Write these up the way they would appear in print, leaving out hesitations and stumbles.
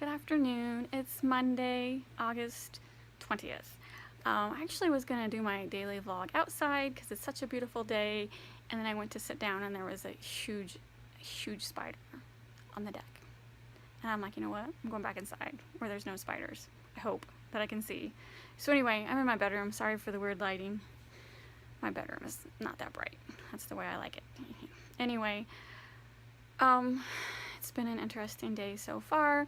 Good afternoon. It's Monday, August 20th. I actually was going to do my daily vlog outside because it's such a beautiful day, and then I went to sit down and there was a huge spider on the deck. And I'm like, you know what? I'm going back inside where there's no spiders. I hope that I can see. So anyway, I'm in my bedroom. Sorry for the weird lighting. My bedroom is not that bright. That's the way I like it. Anyway, it's been an interesting day so far.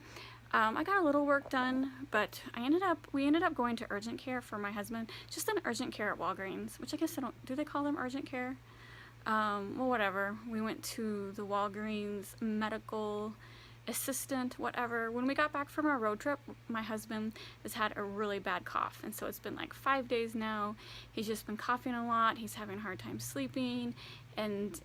I got a little work done, but we ended up going to urgent care for my husband. Just an urgent care at Walgreens, which I guess do they call them urgent care? Well, whatever. We went to the Walgreens medical assistant, whatever. When we got back from our road trip, my husband has had a really bad cough, and so it's been like 5 days now. He's just been coughing a lot. He's having a hard time sleeping, and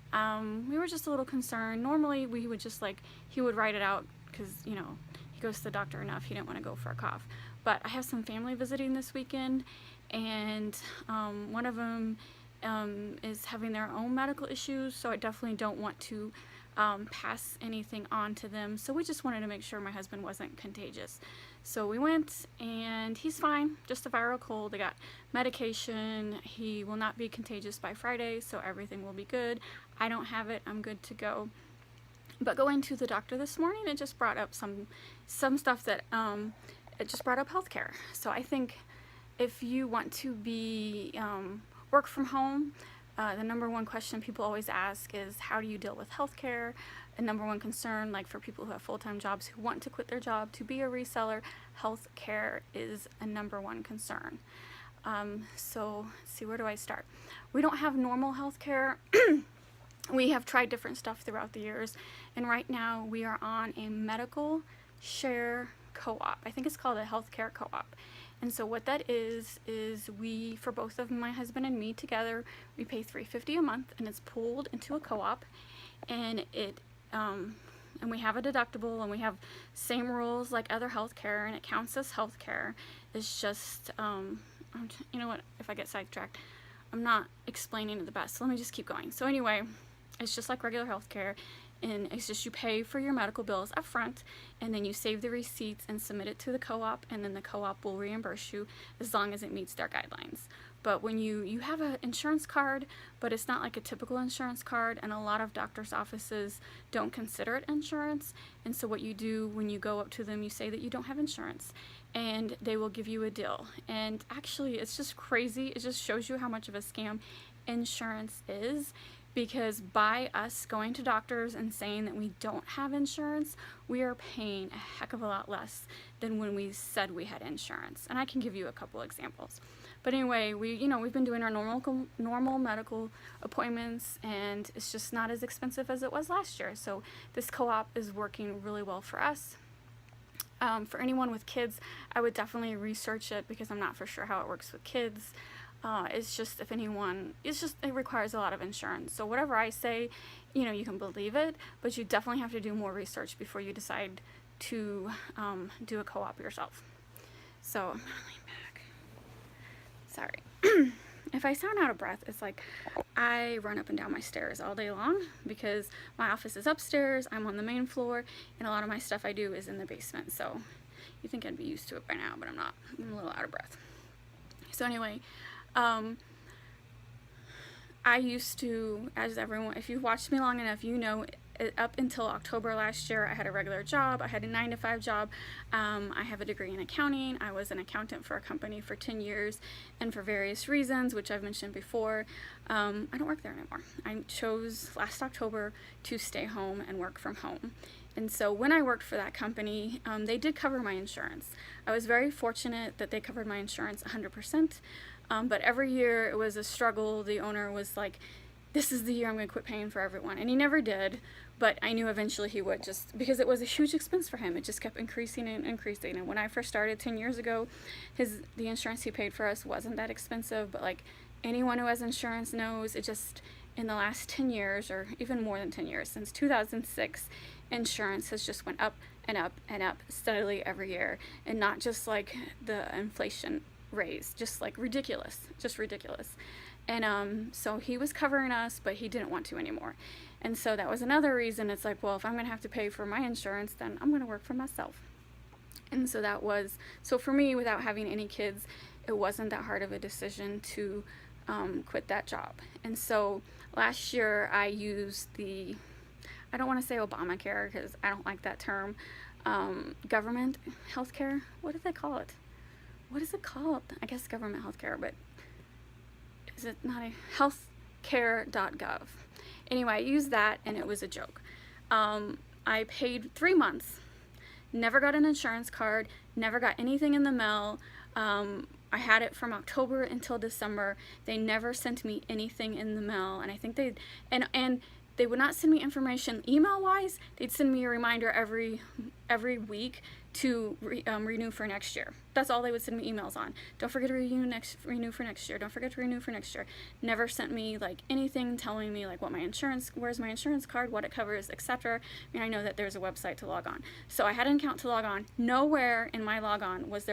we were just a little concerned. Normally we would just he would write it out because, you know, he goes to the doctor enough. He didn't want to go for a cough. But I have some family visiting this weekend, and one of them is having their own medical issues, so I definitely don't want to pass anything on to them. So we just wanted to make sure my husband wasn't contagious. So we went, and he's fine, just a viral cold. They got medication. He will not be contagious by Friday, so everything will be good. I don't have it. I'm good to go. But going to the doctor this morning, it just brought up some stuff that it just brought up healthcare. So I think if you want to be work from home, the number one question people always ask is, how do you deal with healthcare? A number one concern, like for people who have full-time jobs who want to quit their job to be a reseller, healthcare is a number one concern. So let's see, where do I start? We don't have normal healthcare. We have tried different stuff throughout the years, and right now we are on a medical share co-op. I think it's called a healthcare co-op. And so what that is we, for both of my husband and me together, we pay $350 a month, and it's pooled into a co-op, and and we have a deductible, and we have same rules like other healthcare, and it counts as healthcare. It's just you know what, if I get sidetracked, I'm not explaining it the best, so let me just keep going. So anyway, it's just like regular healthcare, and it's just you pay for your medical bills up front, and then you save the receipts and submit it to the co-op, and then the co-op will reimburse you as long as it meets their guidelines. But when you have an insurance card, but it's not like a typical insurance card, and a lot of doctors' offices don't consider it insurance, and so what you do when you go up to them, you say that you don't have insurance, and they will give you a deal. And actually, it's just crazy. It just shows you how much of a scam insurance is, because by us going to doctors and saying that we don't have insurance, we are paying a heck of a lot less than when we said we had insurance. And I can give you a couple examples. But anyway, we've been doing our normal medical appointments, and it's just not as expensive as it was last year. So this co-op is working really well for us. For anyone with kids, I would definitely research it, because I'm not for sure how it works with kids. It's just, it requires a lot of insurance. So whatever I say, you can believe it, but you definitely have to do more research before you decide to do a co-op yourself. So I'm gonna lean back. Sorry. If I sound out of breath, it's like I run up and down my stairs all day long, because my office is upstairs, I'm on the main floor, and a lot of my stuff I do is in the basement. So you think I'd be used to it by now, but I'm not. I'm a little out of breath. So anyway, I used to, as everyone, if you've watched me long enough, you know, up until October last year, I had a regular job. I had a 9-to-5 job. I have a degree in accounting. I was an accountant for a company for 10 years, and for various reasons, which I've mentioned before, I don't work there anymore. I chose last October to stay home and work from home. And so when I worked for that company, they did cover my insurance. I was very fortunate that they covered my insurance 100%. But every year it was a struggle. The owner was like, this is the year I'm going to quit paying for everyone. And he never did, but I knew eventually he would, just because it was a huge expense for him. It just kept increasing and increasing. And when I first started 10 years ago, the insurance he paid for us wasn't that expensive, but like anyone who has insurance knows, it just, in the last 10 years, or even more than 10 years, since 2006, insurance has just went up and up and up steadily every year, and not just like the inflation raise, just like ridiculous, just ridiculous. And so he was covering us, but he didn't want to anymore. And so that was another reason. It's like, well, if I'm gonna have to pay for my insurance, then I'm gonna work for myself. And so so for me, without having any kids, it wasn't that hard of a decision to quit that job. And so last year I used I don't want to say Obamacare because I don't like that term, government healthcare. What do they call it? What is it called? I guess government healthcare, but is it not a healthcare.gov? Anyway, I used that and it was a joke. I paid 3 months, never got an insurance card, never got anything in the mail. I had it from October until December. They never sent me anything in the mail, and I think and they would not send me information email-wise. They'd send me a reminder every week to renew for next year. That's all they would send me emails on. Don't forget to renew for next year. Don't forget to renew for next year. Never sent me like anything telling me like where's my insurance card, what it covers, etc. I mean, I know that there's a website to log on. So I had an account to log on. Nowhere in my logon was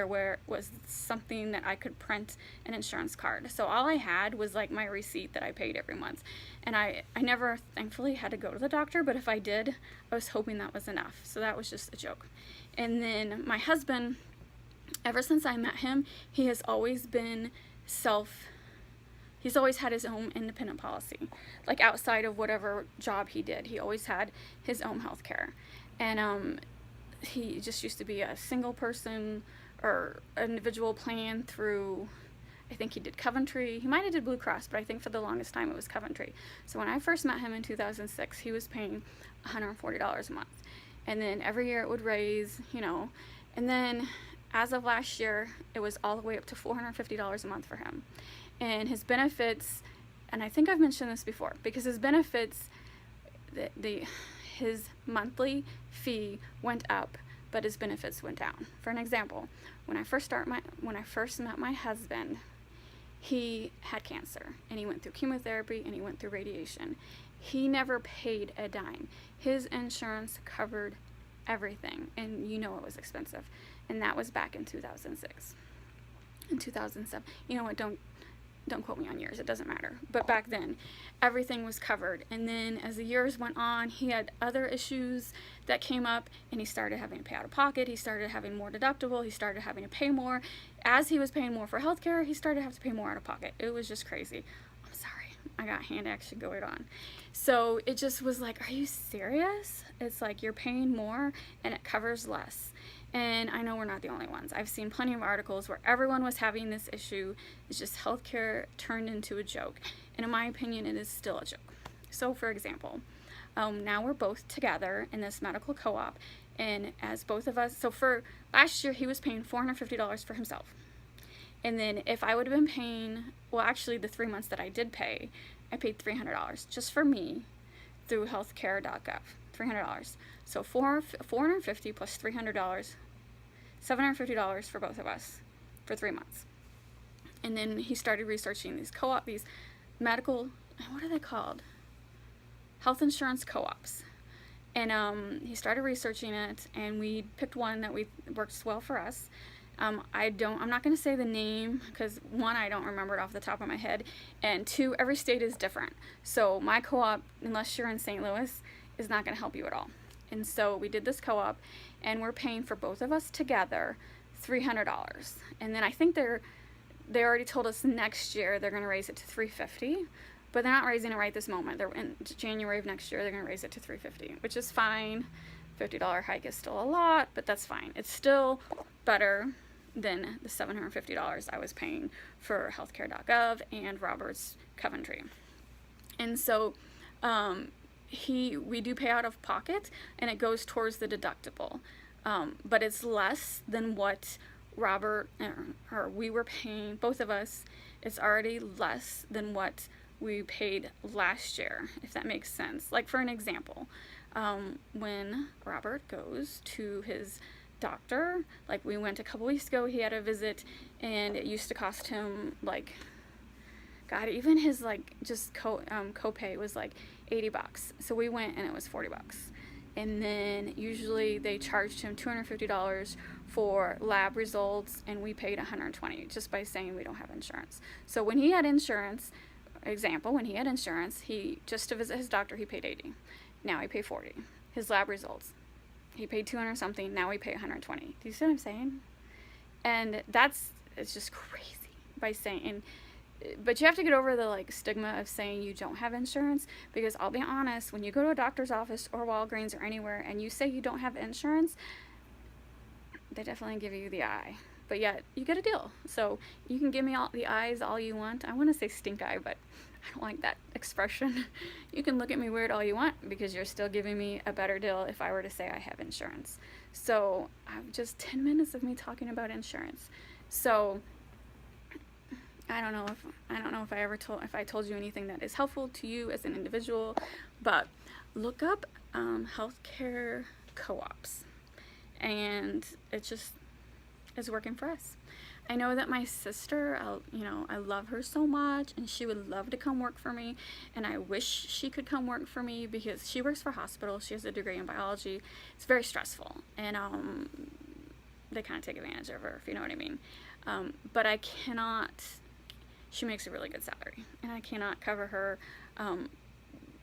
something that I could print an insurance card. So all I had was like my receipt that I paid every month. And I never, thankfully, had to go to the doctor, but if I did, I was hoping that was enough. So that was just a joke. And then my husband, ever since I met him, he has always been he's always had his own independent policy. Like outside of whatever job he did, he always had his own health care. And he just used to be a single person or individual plan through, I think he did Coventry. He might have did Blue Cross, but I think for the longest time it was Coventry. So when I first met him in 2006, he was paying $140 a month. And then every year it would raise, and then as of last year, it was all the way up to $450 a month for him. And his benefits, and I think I've mentioned this before, because his benefits, his monthly fee went up, but his benefits went down. For an example, when I first met my husband, he had cancer, and he went through chemotherapy, and he went through radiation. He never paid a dime. His insurance covered everything, and it was expensive. And that was back in 2006. In 2007. You know what, don't quote me on years, it doesn't matter. But back then, everything was covered. And then as the years went on, he had other issues that came up, and he started having to pay out of pocket. He started having more deductible. He started having to pay more. As he was paying more for healthcare, he started to have to pay more out of pocket. It was just crazy. I'm sorry, I got hand action going on. So it just was like, are you serious? It's like you're paying more and it covers less. And I know we're not the only ones. I've seen plenty of articles where everyone was having this issue. It's just healthcare turned into a joke. And in my opinion, it is still a joke. So for example, now we're both together in this medical co-op. And as both of us, so for last year, he was paying $450 for himself. And then if I would have been paying, well, actually the 3 months that I did pay, I paid $300 just for me through healthcare.gov. $300. So $450 plus $300, $750 for both of us for 3 months. And then he started researching these medical, what are they called? Health insurance co-ops. And he started researching it, and we picked one that works well for us. I'm not going to say the name because one, I don't remember it off the top of my head, and two, every state is different. So my co-op, unless you're in St. Louis, is not going to help you at all. And so we did this co-op, and we're paying for both of us together $300. And then I think they already told us next year they're going to raise it to $350, but they're not raising it right this moment. They're in January of next year, they're going to raise it to $350, which is fine. $50 hike is still a lot, but that's fine. It's still better than the $750 I was paying for healthcare.gov and Robert's Coventry. And so we do pay out of pocket, and it goes towards the deductible, but it's less than what Robert or we were paying, both of us. It's already less than what we paid last year, if that makes sense. Like for an example, when Robert goes to his doctor, like we went a couple weeks ago, he had a visit, and it used to cost him like, God, even his like just copay was like $80. So we went and it was $40. And then usually they charged him $250 for lab results, and we paid $120 just by saying we don't have insurance. So when he had insurance, he just to visit his doctor, he paid $80. Now he paid $40. His lab results, He paid 200 something. Now we pay 120. Do you see what I'm saying? And it's just crazy by saying, but you have to get over the like stigma of saying you don't have insurance, because I'll be honest, when you go to a doctor's office or Walgreens or anywhere and you say you don't have insurance, they definitely give you the eye. But yet you get a deal. So you can give me all the eyes all you want. I want to say stink eye, but I don't like that expression. You can look at me weird all you want, because you're still giving me a better deal if I were to say I have insurance. So just 10 minutes of me talking about insurance. So I don't know if I told you anything that is helpful to you as an individual, but look up healthcare co-ops, and it's working for us. I know that my sister, I love her so much, and she would love to come work for me, and I wish she could come work for me, because she works for a hospital. She has a degree in biology. It's very stressful, and they kind of take advantage of her, if you know what I mean. But I cannot. She makes a really good salary, and I cannot cover her.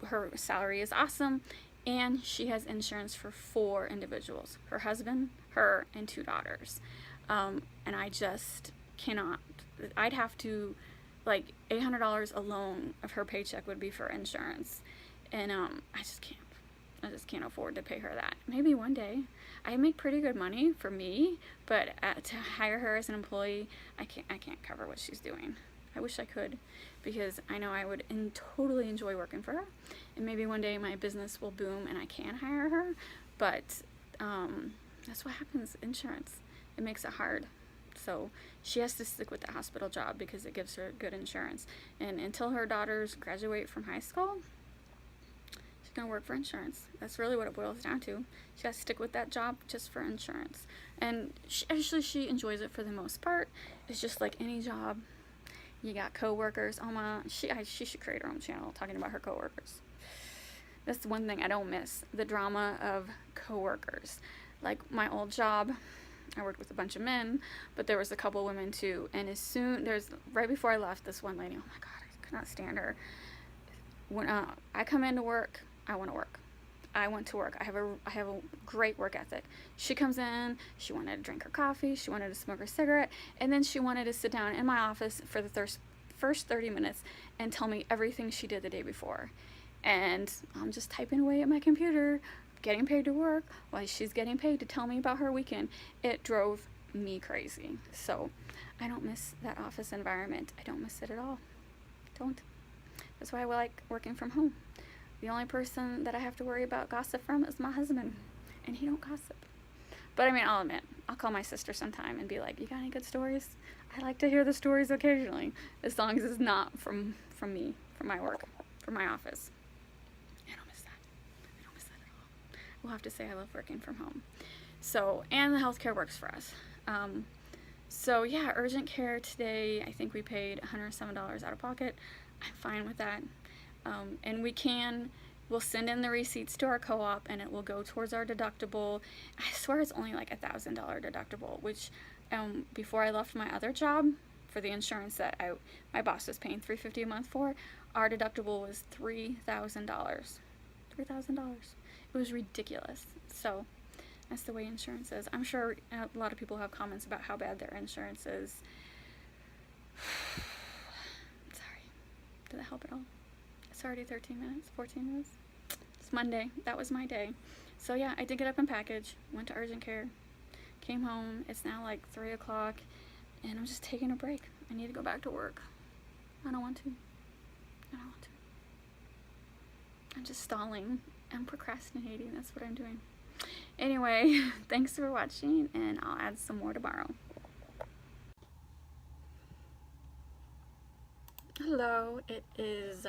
Her salary is awesome, and she has insurance for 4 individuals: her husband, her, and 2 daughters. And I just cannot. I'd have to, like, $800 alone of her paycheck would be for insurance, and I just can't afford to pay her that. Maybe one day. I make pretty good money for me, but to hire her as an employee, I can't cover what she's doing. I wish I could, because I know I would totally enjoy working for her, and maybe one day my business will boom and I can hire her, but that's what happens. Insurance, it makes it hard. So she has to stick with the hospital job because it gives her good insurance, and until her daughters graduate from high school, she's gonna work for insurance. That's really what it boils down to. She has to stick with that job just for insurance, and she enjoys it for the most part. It's just like any job. You got coworkers. She should create her own channel talking about her coworkers. That's the one thing I don't miss, the drama of coworkers. Like my old job, I worked with a bunch of men, but there was a couple women too. And right before I left, this one lady, oh my God, I could not stand her. When I come into work, I want to work. I want to work. I have a great work ethic. She comes in, she wanted to drink her coffee, she wanted to smoke her cigarette, and then she wanted to sit down in my office for the first 30 minutes and tell me everything she did the day before. And I'm just typing away at my computer, getting paid to work, while she's getting paid to tell me about her weekend. It drove me crazy. So I don't miss that office environment. I don't miss it at all. Don't. That's why I like working from home. The only person that I have to worry about gossip from is my husband, and he don't gossip. But I mean, I'll admit, I'll call my sister sometime and be like, you got any good stories? I like to hear the stories occasionally, as long as it's not from me, from my work, from my office. I don't miss that. I don't miss that at all. We'll have to say I love working from home. So, and the healthcare works for us. So yeah, urgent care today, I think we paid $107 out of pocket. I'm fine with that. And we'll send in the receipts to our co-op, and it will go towards our deductible. I swear it's only like $1,000 deductible, which before I left my other job, for the insurance that my boss was paying $350 a month for, our deductible was $3,000. $3,000. It was ridiculous. So that's the way insurance is. I'm sure a lot of people have comments about how bad their insurance is. Sorry. Did that help at all? It's already 13 minutes, 14 minutes. It's Monday. That was my day. So yeah, I did get up and package, went to urgent care, came home. It's now like 3 o'clock, and I'm just taking a break. I need to go back to work. I don't want to. I'm just stalling. I'm procrastinating. That's what I'm doing. Anyway, thanks for watching, and I'll add some more tomorrow. Hello, it is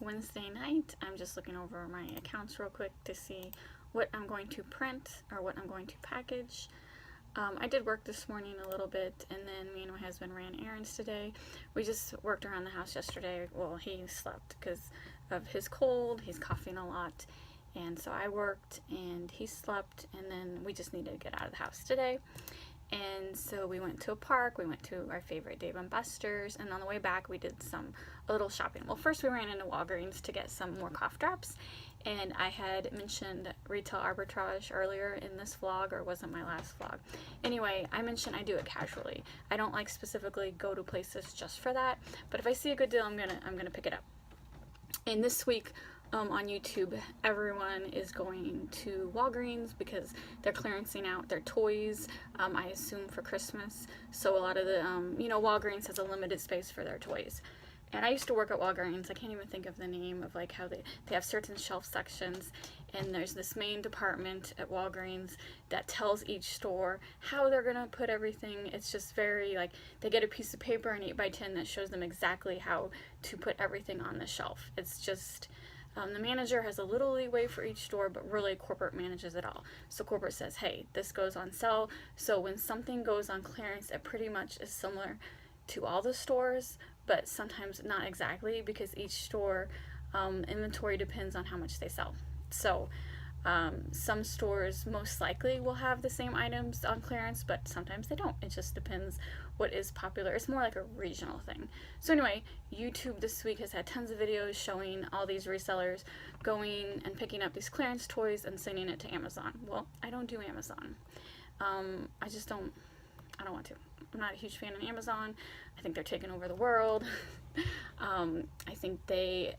Wednesday night. I'm just looking over my accounts real quick to see what I'm going to print or what I'm going to package. I did work this morning a little bit, and then me and my husband ran errands today. We just worked around the house yesterday. Well, he slept because of his cold. He's coughing a lot, and so I worked and he slept, and then we just needed to get out of the house today. And so we went to a park, we went to our favorite Dave & Buster's, and on the way back we did a little shopping. Well, first we ran into Walgreens to get some more cough drops, And I had mentioned retail arbitrage earlier in this vlog, or was it my last vlog? Anyway, I mentioned I do it casually. I don't like specifically go to places just for that, but if I see a good deal, I'm gonna pick it up. And this week on YouTube, everyone is going to Walgreens because they're clearancing out their toys, I assume for Christmas. So a lot of the, Walgreens has a limited space for their toys. And I used to work at Walgreens. I can't even think of the name of like how they have certain shelf sections, and there's this main department at Walgreens that tells each store how they're gonna put everything. It's just very like, they get a piece of paper, an 8x10, that shows them exactly how to put everything on the shelf. It's just, the manager has a little leeway for each store, but really corporate manages it all. So corporate says, hey, this goes on sale. So when something goes on clearance, it pretty much is similar to all the stores, but sometimes not exactly, because each store inventory depends on how much they sell. So some stores most likely will have the same items on clearance, but sometimes they don't. It just depends what is popular. It's more like a regional thing. So anyway, YouTube this week has had tons of videos showing all these resellers going and picking up these clearance toys and sending it to Amazon. Well, I don't do Amazon. I don't want to. I'm not a huge fan of Amazon. I think they're taking over the world. I think they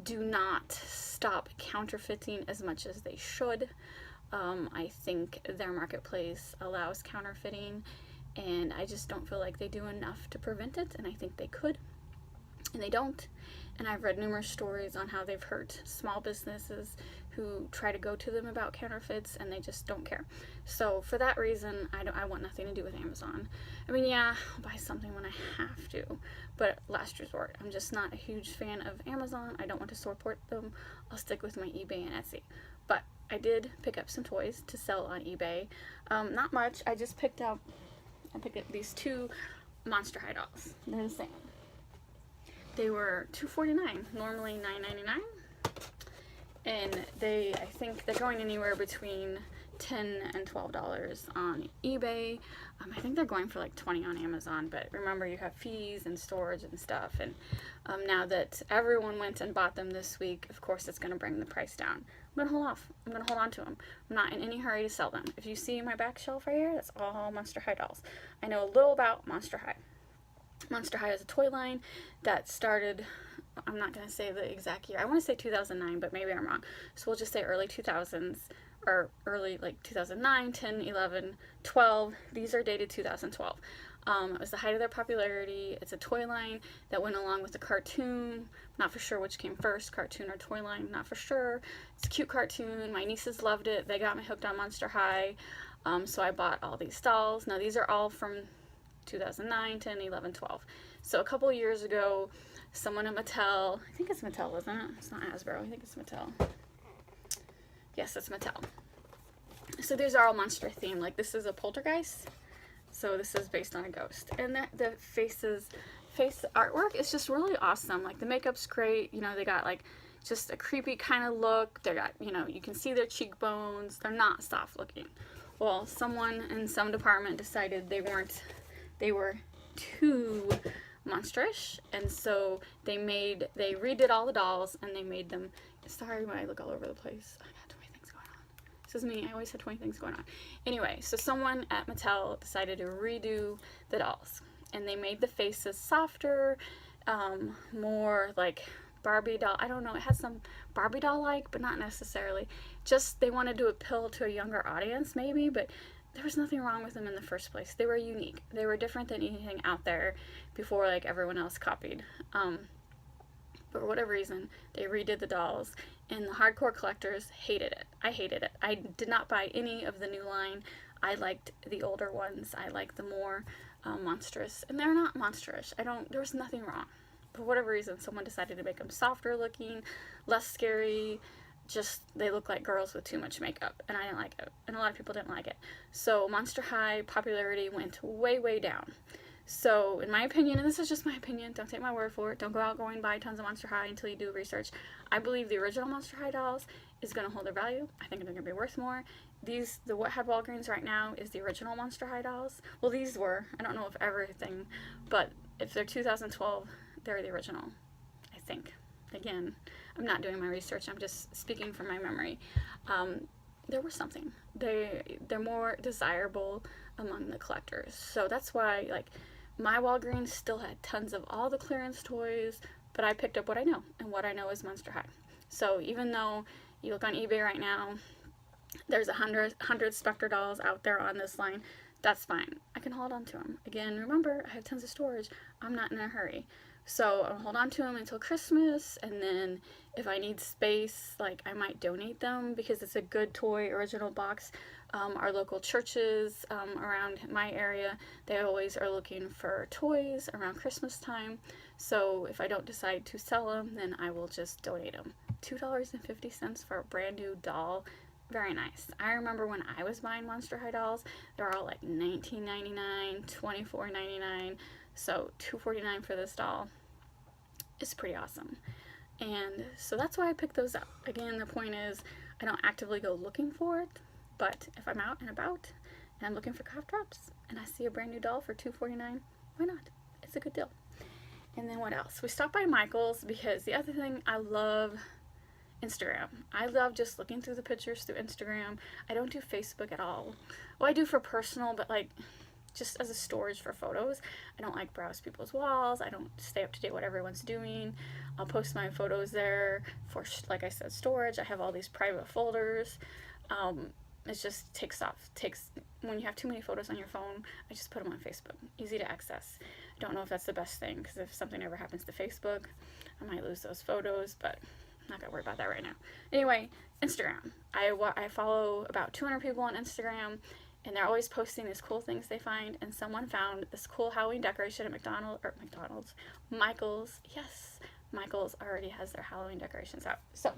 do not stop counterfeiting as much as they should. I think their marketplace allows counterfeiting, and I just don't feel like they do enough to prevent it, and I think they could, and they don't. And I've read numerous stories on how they've hurt small businesses who try to go to them about counterfeits, and they just don't care. So for that reason, I want nothing to do with Amazon. I mean, yeah, I'll buy something when I have to, but last resort. I'm just not a huge fan of Amazon. I don't want to support them. I'll stick with my eBay and Etsy. But I did pick up some toys to sell on eBay. Not much. I picked up these two Monster High dolls. They're the same. They were $2.49, normally $9.99, and I think they're going anywhere between $10 and $12 on eBay. I think they're going for like $20 on Amazon, but remember, you have fees and storage and stuff, and now that everyone went and bought them this week, of course it's going to bring the price down. I'm going to hold off. I'm going to hold on to them. I'm not in any hurry to sell them. If you see my back shelf right here, that's all Monster High dolls. I know a little about Monster High. Monster High is a toy line that started, I'm not going to say the exact year, I want to say 2009, but maybe I'm wrong, so we'll just say early 2000s, or early like 2009, 10, 11, 12, these are dated 2012. It was the height of their popularity. It's a toy line that went along with the cartoon. Not for sure which came first, cartoon or toy line, not for sure. It's a cute cartoon. My nieces loved it. They got me hooked on Monster High, so I bought all these dolls. Now these are all from 2009, 10, 11, 12. So a couple years ago, someone at Mattel, I think it's Mattel, isn't it? It's not Hasbro, I think it's Mattel. Yes, it's Mattel. So these are all monster themed. Like this is a poltergeist. So this is based on a ghost. And the face artwork is just really awesome. Like the makeup's great. You know, they got like just a creepy kind of look. They got, you can see their cheekbones. They're not soft looking. Well, someone in some department decided they were too monstrous, and so they redid all the dolls, and they made them, sorry when I look all over the place, I got 20 things going on. This is me, I always have 20 things going on. Anyway, so someone at Mattel decided to redo the dolls, and they made the faces softer, more like Barbie doll. I don't know, it has some Barbie doll like, but not necessarily. Just they wanted to appeal to a younger audience maybe, but there was nothing wrong with them in the first place. They were unique. They were different than anything out there before, like everyone else copied. But for whatever reason, they redid the dolls, and the hardcore collectors hated it. I hated it. I did not buy any of the new line. I liked the older ones. I liked the more monstrous, and they're not monstrous. There was nothing wrong. For whatever reason, someone decided to make them softer looking, less scary. Just, they look like girls with too much makeup, and I didn't like it, and a lot of people didn't like it. So Monster High popularity went way, way down. So in my opinion, and this is just my opinion, don't take my word for it, don't go out going and buy tons of Monster High until you do research. I believe the original Monster High dolls is going to hold their value. I think they're going to be worth more. The what had Walgreens right now is the original Monster High dolls. Well, these were, I don't know if everything, but if they're 2012, they're the original, I think. Again, I'm not doing my research, I'm just speaking from my memory. There was something. They're more desirable among the collectors. So that's why, like, my Walgreens still had tons of all the clearance toys, but I picked up what I know, and what I know is Monster High. So even though you look on eBay right now, there's 100 Spectre dolls out there on this line, that's fine. I can hold on to them. Again, remember, I have tons of storage. I'm not in a hurry. So I'll hold on to them until Christmas, and then if I need space, like, I might donate them because it's a good toy original box. Our local churches around my area, they always are looking for toys around Christmas time. So if I don't decide to sell them, then I will just donate them. $2.50 for a brand new doll. Very nice. I remember when I was buying Monster High dolls, they were all like $19.99, $24.99. So $2.49 for this doll is pretty awesome. And so that's why I picked those up. Again, the point is, I don't actively go looking for it, but if I'm out and about and I'm looking for cough drops and I see a brand new doll for $2.49, why not? It's a good deal. And then what else? We stopped by Michael's because the other thing, I love Instagram. I love just looking through the pictures through Instagram. I don't do Facebook at all. Well, I do for personal, but like just as a storage for photos. I don't like browse people's walls. I don't stay up to date what everyone's doing. I'll post my photos there for, like I said, storage. I have all these private folders. It just takes when you have too many photos on your phone, I just put them on Facebook. Easy to access. I don't know if that's the best thing, because if something ever happens to Facebook, I might lose those photos, but I'm not gonna worry about that right now. Anyway, Instagram. I follow about 200 people on Instagram, and they're always posting these cool things they find, and someone found this cool Halloween decoration at Michael's. Yes, Michael's already has their Halloween decorations out. So,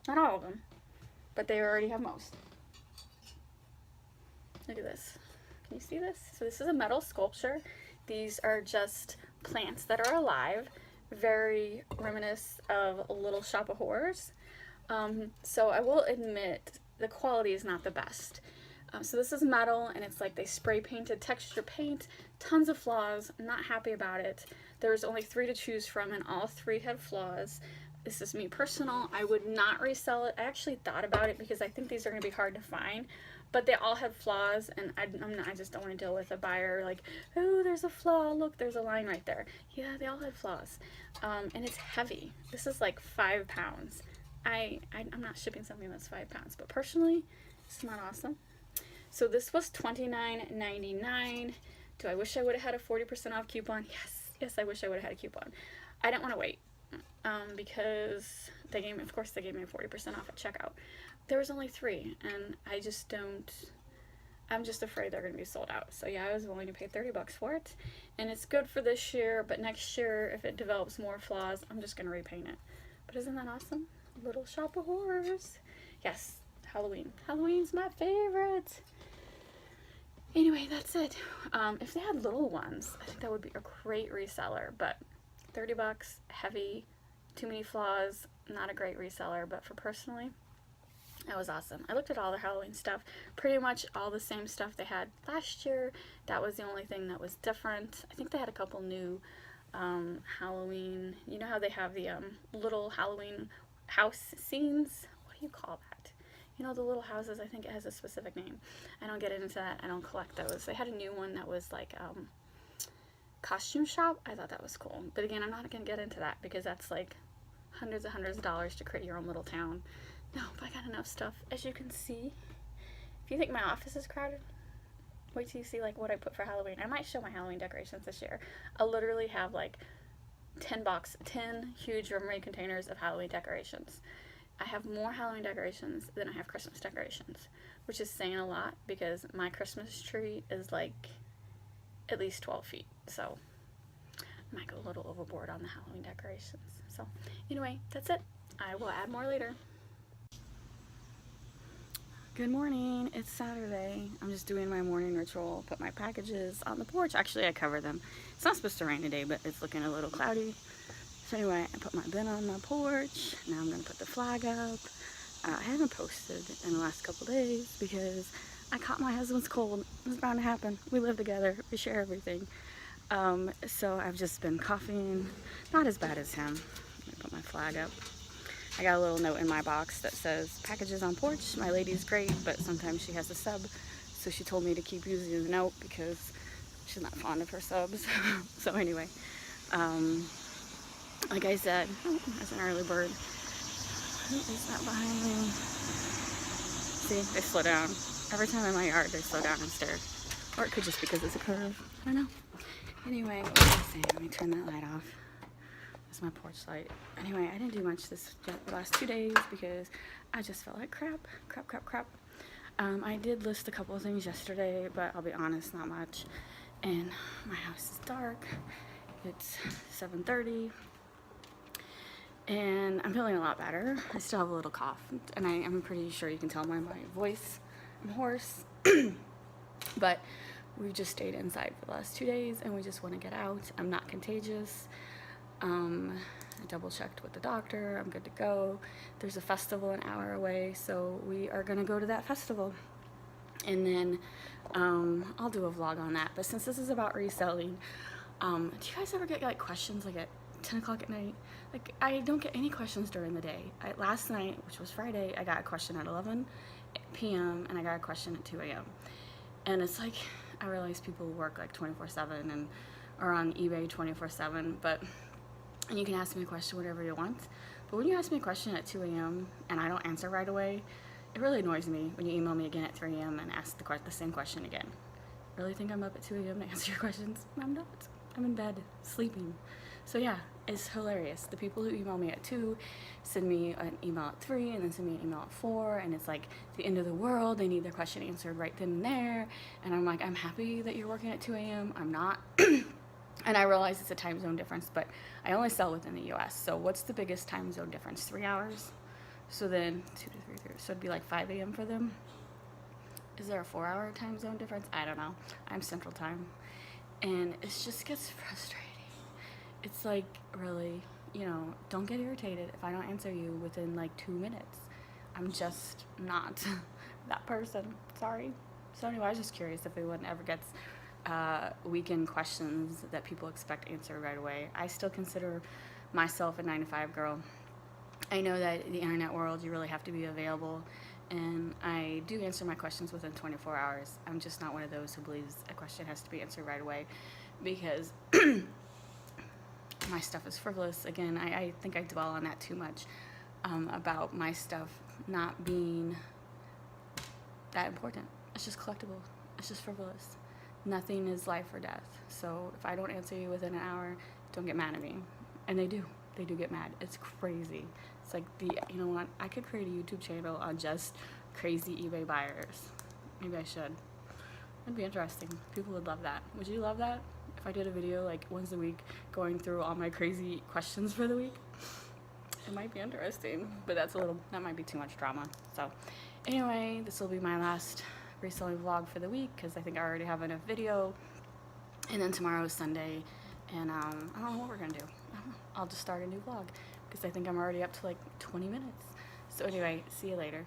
not all of them, but they already have most. Look at this. Can you see this? So this is a metal sculpture. These are just plants that are alive, very reminiscent of Little Shop of Horrors. So I will admit the quality is not the best. So this is metal, and it's like they spray painted texture paint, tons of flaws. I'm not happy about it. There was only 3 to choose from, and all 3 had flaws. This is me personal. I would not resell it. I actually thought about it because I think these are going to be hard to find, but they all had flaws, and I just don't want to deal with a buyer like, oh, there's a flaw. Look, there's a line right there. Yeah, they all had flaws, and it's heavy. This is like 5 pounds. I'm not shipping something that's 5 pounds, but personally, it's not awesome. So this was $29.99. Do I wish I would have had a 40% off coupon? Yes, I wish I would have had a coupon. I didn't want to wait because they gave me a 40% off at checkout. There was only 3, and I'm just afraid they're going to be sold out. So yeah, I was willing to pay $30 for it, and it's good for this year, but next year, if it develops more flaws, I'm just going to repaint it. But isn't that awesome? Little Shop of Horrors. Yes, Halloween. Halloween's my favorite. Anyway, that's it. If they had little ones, I think that would be a great reseller, but $30, heavy, too many flaws, not a great reseller, but for personally, that was awesome. I looked at all the Halloween stuff, pretty much all the same stuff they had last year. That was the only thing that was different. I think they had a couple new Halloween, you know how they have the little Halloween house scenes? What do you call that? You know, the little houses, I think it has a specific name. I don't get into that. I don't collect those. They had a new one that was like costume shop. I thought that was cool. But again, I'm not going to get into that because that's like hundreds of dollars to create your own little town. No, but I got enough stuff. As you can see, if you think my office is crowded, wait till you see like what I put for Halloween. I might show my Halloween decorations this year. I'll literally have like 10 huge memory containers of Halloween decorations. I have more Halloween decorations than I have Christmas decorations, which is saying a lot because my Christmas tree is like at least 12 feet. So I might go a little overboard on the Halloween decorations. So anyway, that's it. I will add more later. Good morning. It's Saturday. I'm just doing my morning ritual. Put my packages on the porch. Actually, I cover them. It's not supposed to rain today, but it's looking a little cloudy. So anyway, I put my bin on my porch. Now I'm going to put the flag up. I haven't posted in the last couple days because I caught my husband's cold. It's bound to happen. We live together. We share everything. So I've just been coughing. Not as bad as him. Let me put my flag up. I got a little note in my box that says, packages on porch. My lady's great, but sometimes she has a sub. So she told me to keep using the note because she's not fond of her subs. So anyway, like I said, oh, there's an early bird. Who is that behind me? See, they slow down. Every time I'm in my yard, they slow down and stare. Or it could just be because it's a curve. I don't know. Anyway, what was I saying? Let me turn that light off. That's my porch light. Anyway, I didn't do much the last 2 days because I just felt like crap. I did list a couple of things yesterday, but I'll be honest, not much. And my house is dark. It's 7:30. And I'm feeling a lot better. I still have a little cough, and I'm pretty sure you can tell by my voice. I'm hoarse. But we've just stayed inside for the last 2 days, and we just want to get out. I'm not contagious. I double checked with the doctor. I'm good to go. There's a festival an hour away, so we are gonna go to that festival. And then I'll do a vlog on that. But since this is about reselling, do you guys ever get like questions like at 10 o'clock at night? Like, I don't get any questions during the day. Last night, which was Friday, I got a question at 11 p.m. and I got a question at 2 a.m. And it's like, I realize people work like 24/7 and are on eBay 24/7, and you can ask me a question whatever you want. But when you ask me a question at 2 a.m. and I don't answer right away, it really annoys me when you email me again at 3 a.m. and ask the same question again. Really think I'm up at 2 a.m. to answer your questions? I'm not. I'm in bed, sleeping. So yeah, it's hilarious. The people who email me at 2 send me an email at 3 and then send me an email at 4, and it's like the end of the world. They need their question answered right then and there. And I'm like, I'm happy that you're working at 2 a.m. I'm not. And I realize it's a time zone difference, but I only sell within the US. So what's the biggest time zone difference? 3 hours? So then 2 to 3, 3. So it'd be like 5 a.m. for them. Is there a 4-hour time zone difference? I don't know. I'm Central Time. And it just gets frustrating. It's like, really, don't get irritated if I don't answer you within like 2 minutes. I'm just not that person. Sorry. So anyway, I was just curious if anyone ever gets weekend questions that people expect answered right away. I still consider myself a 9-to-5 girl. I know that in the internet world, you really have to be available, and I do answer my questions within 24 hours. I'm just not one of those who believes a question has to be answered right away, because my stuff is frivolous. Again, I think I dwell on that too much, about my stuff not being that important. It's just collectible. It's just frivolous. Nothing is life or death. So if I don't answer you within an hour, don't get mad at me. And they do get mad. It's crazy. It's like, you know what, I could create a YouTube channel on just crazy eBay buyers. Maybe I should. It'd be interesting. People would love that. Would you love that? If I did a video like once a week going through all my crazy questions for the week? It might be interesting, but that might be too much drama. So anyway, this will be my last reselling vlog for the week, because I think I already have enough video. And then tomorrow is Sunday, and I don't know what we're gonna do. I'll just start a new vlog because I think I'm already up to like 20 minutes. So anyway, see you later.